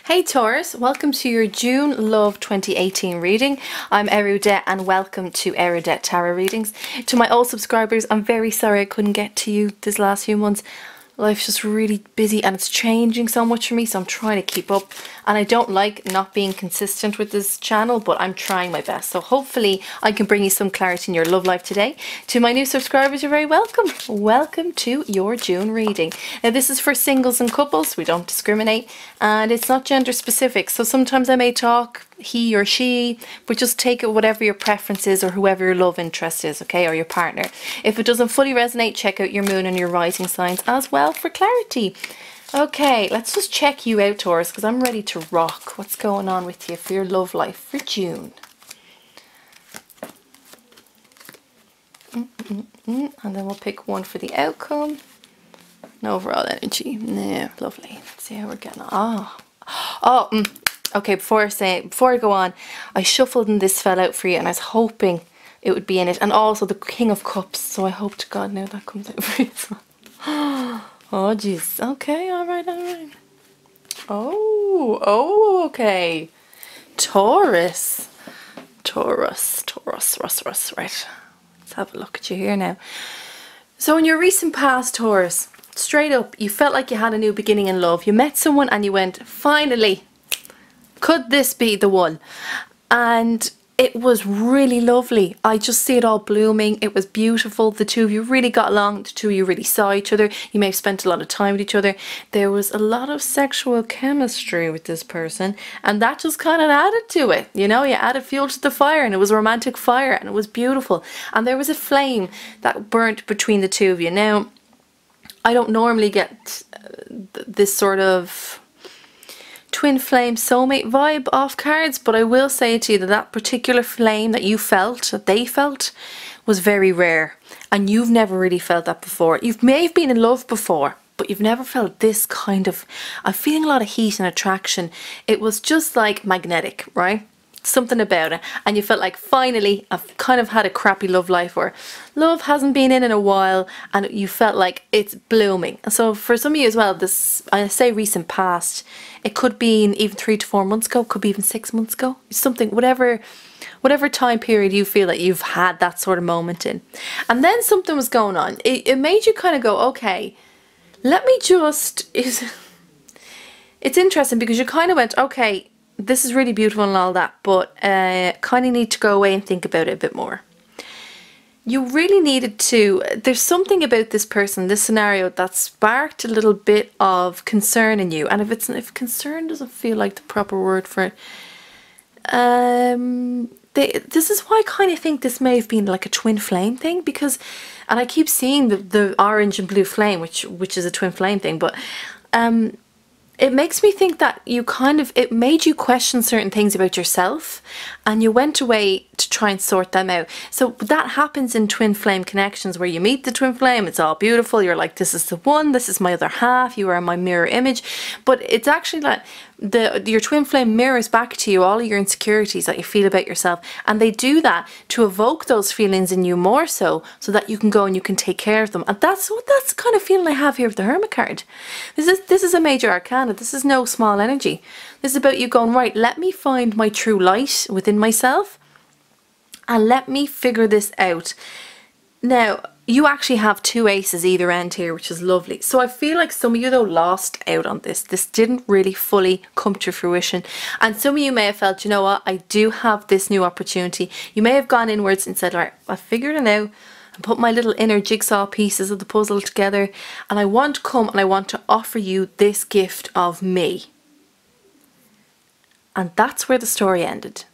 Hey Taurus, welcome to your June Love 2018 reading. I'm Eriu and welcome to Eriu Tarot readings. To my old subscribers, I'm very sorry I couldn't get to you this last few months. Life's just really busy and it's changing so much for me, so I'm trying to keep up. And I don't like not being consistent with this channel, but I'm trying my best. So hopefully I can bring you some clarity in your love life today. To my new subscribers, you're very welcome. Welcome to your June reading. Now this is for singles and couples. We don't discriminate and it's not gender specific. So sometimes I may talk he or she, but just take it whatever your preference is or whoever your love interest is, okay, or your partner. If it doesn't fully resonate, check out your moon and your rising signs as well for clarity. Okay, let's just check you out, Taurus, because I'm ready to rock. What's going on with you for your love life for June? And then we'll pick one for the outcome. And overall energy. Yeah, lovely. Let's see how we're getting on. Okay, before I go on, I shuffled and this fell out for you and I was hoping it would be in it. And also the King of Cups, so I hope to God now that comes out for you as well. Oh jeez, okay, alright. Okay. Taurus, right. Let's have a look at you here now. So in your recent past, Taurus, straight up, you felt like you had a new beginning in love. You met someone and you went, finally, could this be the one? And it was really lovely. I just see it all blooming. It was beautiful. The two of you really got along. The two of you really saw each other. You may have spent a lot of time with each other. There was a lot of sexual chemistry with this person, and that just kind of added to it. You know, you added fuel to the fire, and it was a romantic fire, and it was beautiful. And there was a flame that burnt between the two of you. Now, I don't normally get this sort of twin flame soulmate vibe off cards, but I will say to you that that particular flame that you felt, that they felt, was very rare, and you've never really felt that before. You may have been in love before, but you've never felt this kind of, I'm feeling a lot of heat and attraction. It was just like magnetic, right? Something about it, and you felt like finally I've kind of had a crappy love life, or love hasn't been in a while, and you felt like it's blooming. And so for some of you as well, this, I say recent past, it could be even 3 to 4 months ago, could be even 6 months ago, something, whatever time period you feel that you've had that sort of moment in. And then something was going on. It made you kind of go, okay, let me just, it's interesting because you kind of went, okay, this is really beautiful and all that, but kind of need to go away and think about it a bit more. You really needed to, there's something about this person, this scenario, that sparked a little bit of concern in you. And if concern doesn't feel like the proper word for it, this is why I kind of think this may have been like a twin flame thing, because, and I keep seeing the orange and blue flame, which is a twin flame thing, but it makes me think that you kind of, it made you question certain things about yourself, and you went away to try and sort them out. So that happens in twin flame connections, where you meet the twin flame, it's all beautiful, you're like, this is the one, this is my other half, you are my mirror image. But it's actually like your twin flame mirrors back to you all of your insecurities that you feel about yourself, and they do that to evoke those feelings in you more so that you can go and you can take care of them. And that's the kind of feeling I have here with the Hermit card. This is a major arcana. This is no small energy. This is about you going, right, let me find my true light within myself and let me figure this out. Now, you actually have 2 aces either end here, which is lovely. So I feel like some of you though lost out on this. This didn't really fully come to fruition. And some of you may have felt, you know what, I do have this new opportunity. You may have gone inwards and said, right, I figured it out. I put my little inner jigsaw pieces of the puzzle together, and I want to come and I want to offer you this gift of me. And that's where the story ended.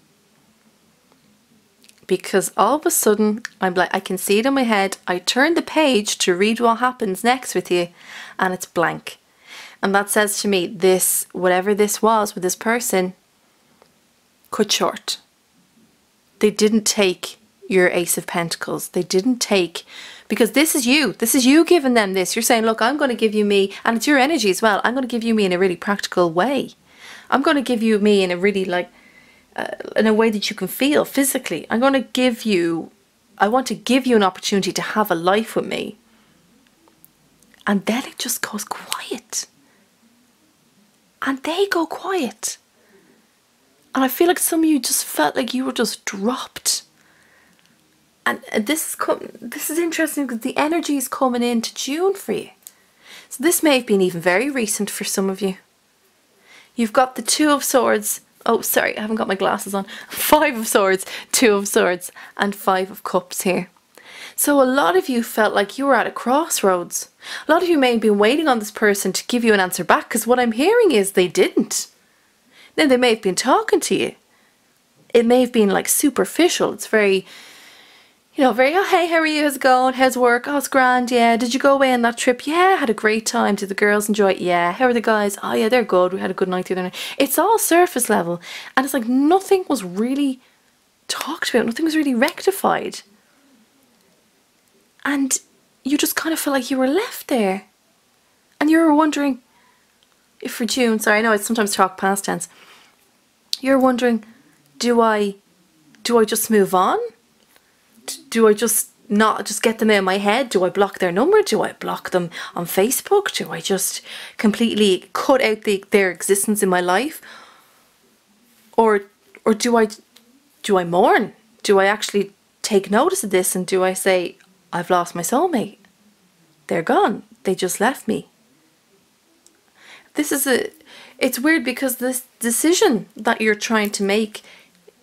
Because all of a sudden, I'm like, I can see it in my head. I turn the page to read what happens next with you, and it's blank. And that says to me, this, whatever this was with this person, cut short. They didn't take your Ace of Pentacles. They didn't take, because this is you. This is you giving them this. You're saying, look, I'm going to give you me, and it's your energy as well. I'm going to give you me in a really practical way. I'm going to give you me in a really in a way that you can feel physically. I'm going to give you, I want to give you an opportunity to have a life with me. And then it just goes quiet. and they go quiet. And I feel like some of you just felt like you were just dropped. And this is interesting because the energy is coming into June for you. So this may have been even very recent for some of you. You've got the Two of Swords. Oh, sorry, I haven't got my glasses on. Five of Swords, Two of Swords, and Five of Cups here. So a lot of you felt like you were at a crossroads. A lot of you may have been waiting on this person to give you an answer back, because what I'm hearing is they didn't. Now, they may have been talking to you. It may have been like superficial. It's very, you know, very, oh, hey, how are you? How's it going? How's work? Oh, it's grand, yeah. Did you go away on that trip? Yeah, I had a great time. Did the girls enjoy it? Yeah. How are the guys? Oh, yeah, they're good. We had a good night the other night. It's all surface level. And it's like nothing was really talked about. Nothing was really rectified. And you just kind of felt like you were left there. And you were wondering, if for June, sorry, I know I sometimes talk past tense. You're wondering, do I just move on? Do I just not just get them out of my head? Do I block their number? Do I block them on Facebook? Do I just completely cut out their existence in my life? Or do I mourn? Do I actually take notice of this and do I say, I've lost my soulmate? They're gone. They just left me. It's weird because this decision that you're trying to make,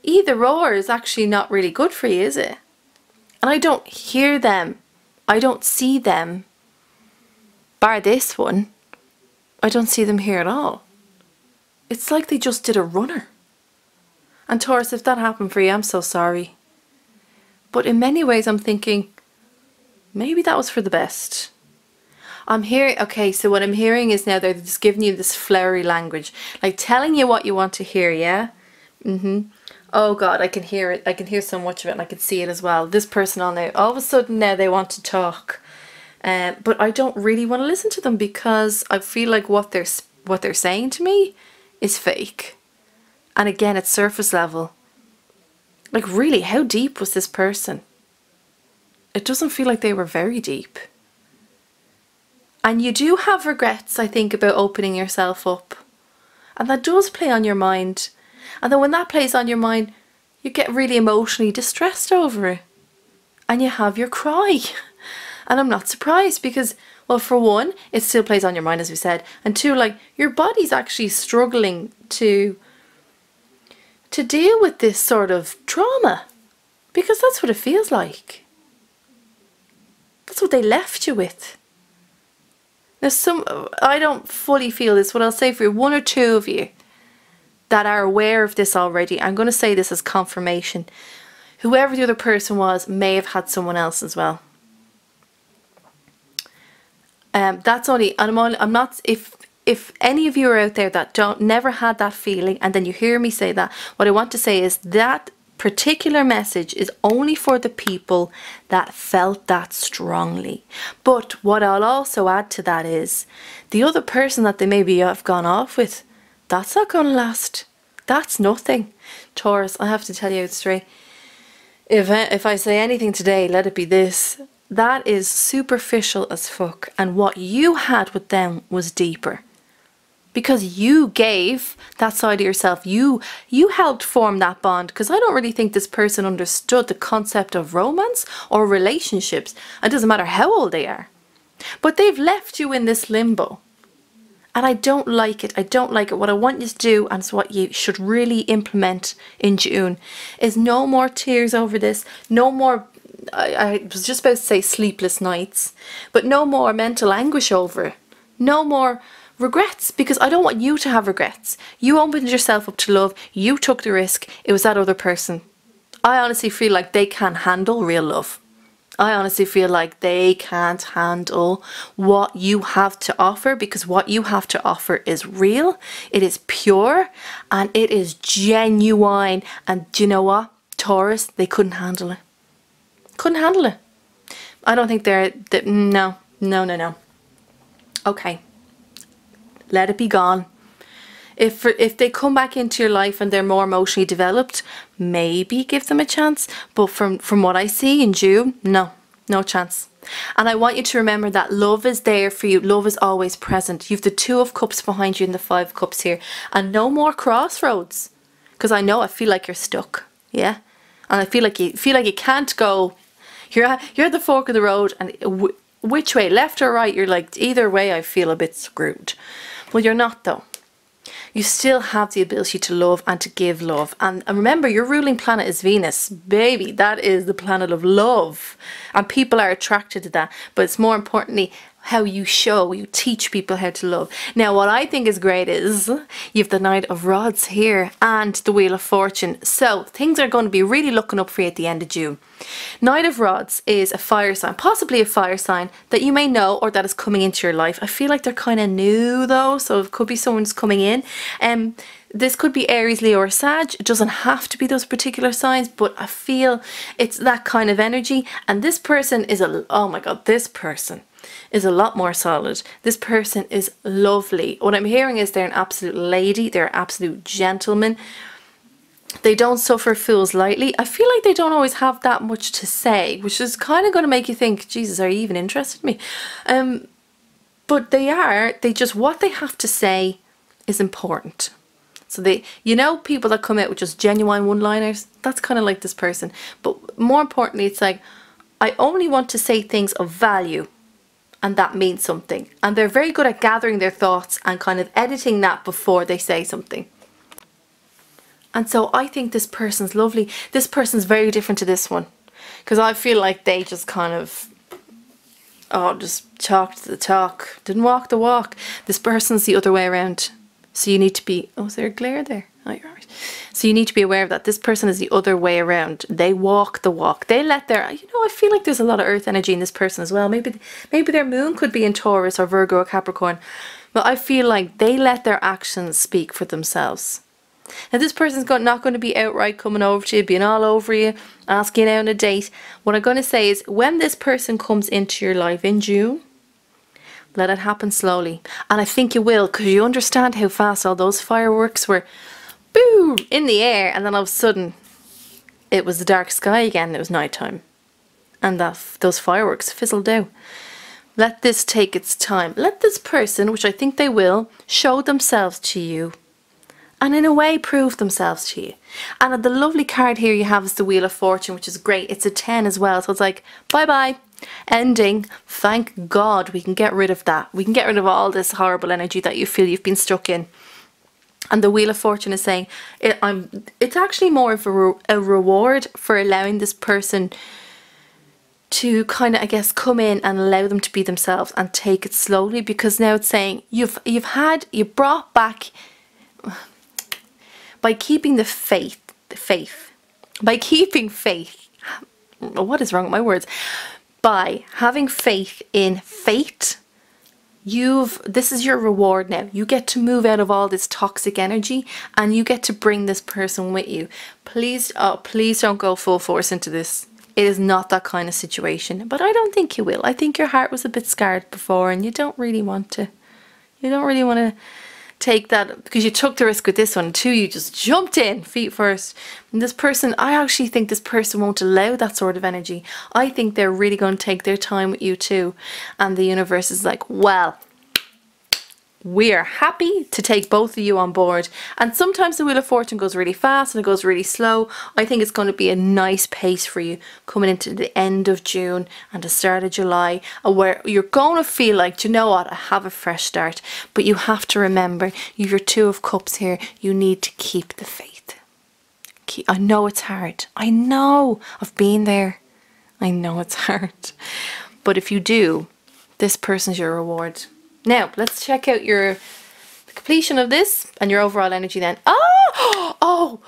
either or, is actually not really good for you, is it? And I don't hear them. I don't see them. Bar this one, I don't see them here at all. It's like they just did a runner. And Taurus, if that happened for you, I'm so sorry. But in many ways, I'm thinking, maybe that was for the best. I'm hearing, okay, so what I'm hearing is now they're just giving you this flowery language. Like telling you what you want to hear, yeah? Oh God, I can hear it. I can hear so much of it and I can see it as well. This person on there, all of a sudden now they want to talk. But I don't really want to listen to them because I feel like what they're saying to me is fake. And again, it's surface level. Like really, how deep was this person? It doesn't feel like they were very deep. And you do have regrets, I think, about opening yourself up. And that does play on your mind. And then when that plays on your mind, you get really emotionally distressed over it. And you have your cry. And I'm not surprised because, well, for one, it still plays on your mind, as we said. And two, like, your body's actually struggling to deal with this sort of trauma. Because that's what it feels like. That's what they left you with. Now, I don't fully feel this. What I'll say for one or two of you that are aware of this already, I'm going to say this as confirmation. Whoever the other person was may have had someone else as well. That's only, I'm not, if any of you are out there that never had that feeling and then you hear me say that, what I want to say is that particular message is only for the people that felt that strongly. But what I'll also add to that is the other person that they maybe have gone off with, that's not going to last. That's nothing. Taurus, I have to tell you straight. If I say anything today, let it be this. That is superficial as fuck. And what you had with them was deeper. Because you gave that side of yourself. You helped form that bond. Because I don't really think this person understood the concept of romance or relationships. It doesn't matter how old they are. But they've left you in this limbo. And I don't like it. I don't like it. What I want you to do, and it's what you should really implement in June, is no more tears over this. No more, I was just about to say sleepless nights. But no more mental anguish over it. No more regrets, because I don't want you to have regrets. You opened yourself up to love. You took the risk. It was that other person. I honestly feel like they can't handle real love. I honestly feel like they can't handle what you have to offer, because what you have to offer is real, it is pure, and it is genuine. And do you know what? Taurus, they couldn't handle it. Couldn't handle it. I don't think no. Okay. Let it be gone. If they come back into your life and they're more emotionally developed, maybe give them a chance. But from what I see in June, no. No chance. And I want you to remember that love is there for you. Love is always present. You've the Two of Cups behind you and the Five of Cups here. And no more crossroads. Because I feel like you're stuck. Yeah? And I feel like you can't go. You're at the fork of the road, and which way, left or right, you're like, either way I feel a bit screwed. Well, you're not though. You still have the ability to love and to give love. And remember, your ruling planet is Venus. Baby, that is the planet of love. And people are attracted to that. But it's more importantly how you teach people how to love. Now, what I think is great is you have the Knight of Rods here and the Wheel of Fortune. So things are going to be really looking up for you at the end of June. Knight of Rods is a fire sign, possibly a fire sign that you may know or that is coming into your life. I feel like they're kind of new though, so it could be someone's coming in. This could be Aries, Leo or Sag. It doesn't have to be those particular signs, but I feel it's that kind of energy. And this person is oh my God, this person is a lot more solid. This person is lovely. What I'm hearing is they're an absolute lady. They're an absolute gentleman. They don't suffer fools lightly. I feel like they don't always have that much to say, which is kind of going to make you think, Jesus, are you even interested in me? But they just, what they have to say is important. So people that come out with just genuine one-liners, that's kind of like this person. But more importantly, it's like, I only want to say things of value, and that means something. And they're very good at gathering their thoughts and kind of editing that before they say something. And so I think this person's lovely. This person's very different to this one. Because I feel like they just kind of, just talked the talk. Didn't walk the walk. This person's the other way around. So you need to be, is there a glare there? Oh, you're right. So you need to be aware of that. This person is the other way around. They walk the walk. They let their, I feel like there's a lot of earth energy in this person as well. Maybe their moon could be in Taurus or Virgo or Capricorn. But I feel like they let their actions speak for themselves. Now this person's not going to be outright coming over to you, being all over you, asking you out on a date. What I'm going to say is when this person comes into your life in June, let it happen slowly. And I think you will, because you understand how fast all those fireworks were boom in the air, and then all of a sudden it was the dark sky again. It was nighttime, and those fireworks fizzled out. Let this take its time. Let this person, which I think they will, show themselves to you, and in a way prove themselves to you. And the lovely card here you have is the Wheel of Fortune, which is great. It's a 10 as well, so it's like bye bye, ending. Thank God we can get rid of that. We can get rid of all this horrible energy that you feel you've been stuck in. And the Wheel of Fortune is saying it's actually more of a reward for allowing this person to kind of, I guess, come in and allow them to be themselves and take it slowly, because now it's saying you brought back, by keeping the faith, by keeping faith, what is wrong with my words? By having faith in fate, this is your reward now. You get to move out of all this toxic energy and you get to bring this person with you. Please, please don't go full force into this. It is not that kind of situation, but I don't think you will. I think your heart was a bit scarred before and you don't really want to. You don't really want to take that, because you took the risk with this one too. You just jumped in feet first. And this person, I actually think this person won't allow that sort of energy. I think they're really going to take their time with you too. And the universe is like, well, we are happy to take both of you on board. And sometimes the Wheel of Fortune goes really fast and it goes really slow. I think it's going to be a nice pace for you coming into the end of June and the start of July, where you're going to feel like, do you know what, I have a fresh start. But you have to remember, you've your Two of Cups here. You need to keep the faith. I know it's hard. I know. I've been there. I know it's hard. But if you do, this person's your reward. Now, let's check out the completion of this and your overall energy then. Oh,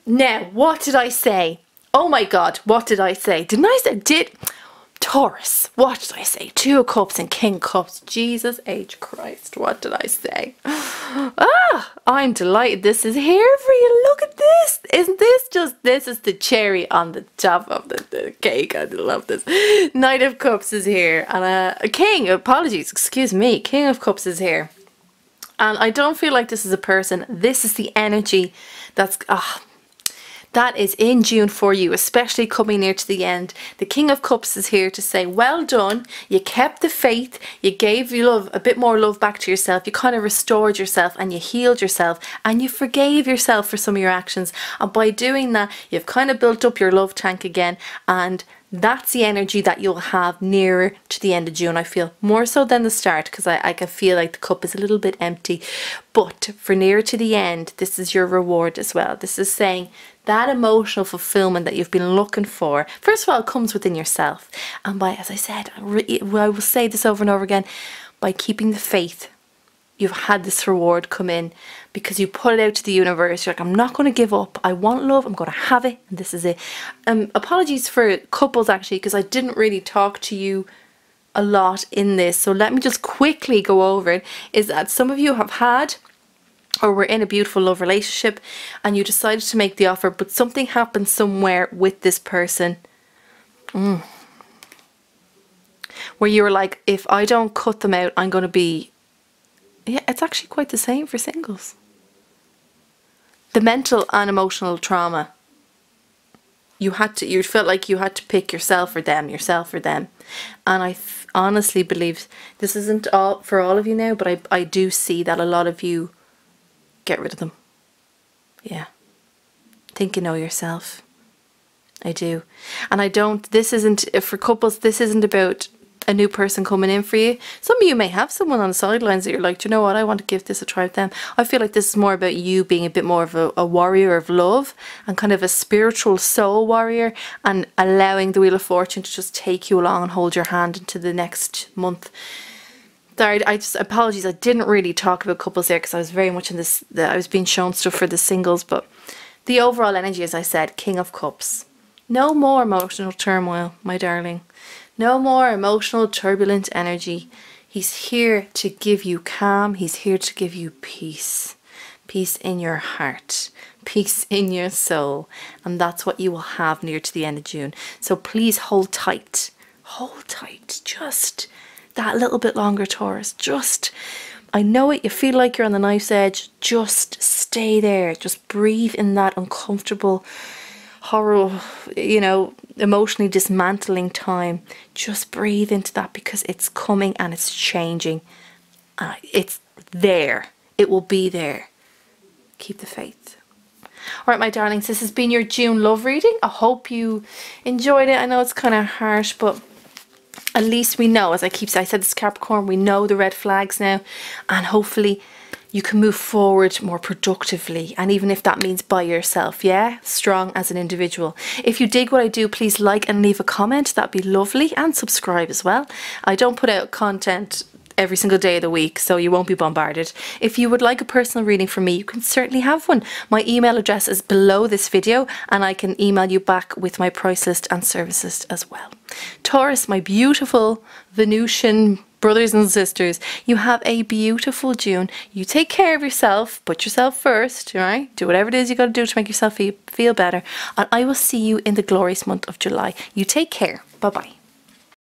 now, what did I say? Oh my God, what did I say? Taurus, what did I say? Two of Cups and King of Cups. Jesus H. Christ, what did I say? I'm delighted this is here for you. Look at this. Isn't this is the cherry on the top of the cake. I love this. Knight of Cups is here. And King of Cups is here. And I don't feel like this is a person. This is the energy that's, that is in June for you, especially coming near to the end. The King of Cups is here to say, well done. You kept the faith. You gave your love, a bit more love back to yourself. You kind of restored yourself and you healed yourself and you forgave yourself for some of your actions. And by doing that, you've kind of built up your love tank again, and that's the energy that you'll have nearer to the end of June, I feel, more so than the start, because I can feel like the cup is a little bit empty. But for nearer to the end, this is your reward as well. This is saying that emotional fulfillment that you've been looking for, first of all, comes within yourself. And by, as I said, I will say this over and over again, by keeping the faith, you've had this reward come in because you put it out to the universe. You're like, I'm not going to give up. I want love. I'm going to have it. And this is it. Apologies for couples, actually, because I didn't really talk to you a lot in this. So let me just quickly go over it. Is that some of you have had or were in a beautiful love relationship and you decided to make the offer, but something happened somewhere with this person. Where you were like, if I don't cut them out, I'm going to be... Yeah, it's actually quite the same for singles. The mental and emotional trauma. You felt like you had to pick yourself or them. And I honestly believe, this isn't all for all of you now, but I do see that a lot of you get rid of them. Yeah. Think you know yourself. I do. And this isn't, for couples, this isn't about a new person coming in for you. Some of you may have someone on the sidelines that you're like, do you know what, I want to give this a try with them. I feel like this is more about you being a bit more of a warrior of love and kind of a spiritual soul warrior, and allowing the Wheel of Fortune to just take you along and hold your hand into the next month. Sorry, apologies, I didn't really talk about couples there because I was very much in this, I was being shown stuff for the singles, but the overall energy, as I said, King of Cups. No more emotional turmoil, my darling. No more emotional, turbulent energy. He's here to give you calm. He's here to give you peace. Peace in your heart. Peace in your soul. And that's what you will have near to the end of June. So please hold tight. Hold tight. Just that little bit longer, Taurus. Just, I know it. You feel like you're on the knife's edge. Just stay there. Just breathe in that uncomfortable, horror, emotionally dismantling time. Just breathe into that, because it's coming and it's changing. It's there. It will be there. Keep the faith. Alright, my darlings, this has been your June love reading. I hope you enjoyed it. I know it's kind of harsh, but at least we know, as I said this, Capricorn, we know the red flags now, and hopefully you can move forward more productively, and even if that means by yourself, yeah? Strong as an individual. If you dig what I do, please like and leave a comment. That'd be lovely, and subscribe as well. I don't put out content every single day of the week, so you won't be bombarded. If you would like a personal reading from me, you can certainly have one. My email address is below this video, and I can email you back with my price list and service list as well. Taurus, my beautiful Venusian brothers and sisters, you have a beautiful June. You take care of yourself, put yourself first, alright? Do whatever it is you got to do to make yourself feel better, and I will see you in the glorious month of July. You take care. Bye bye.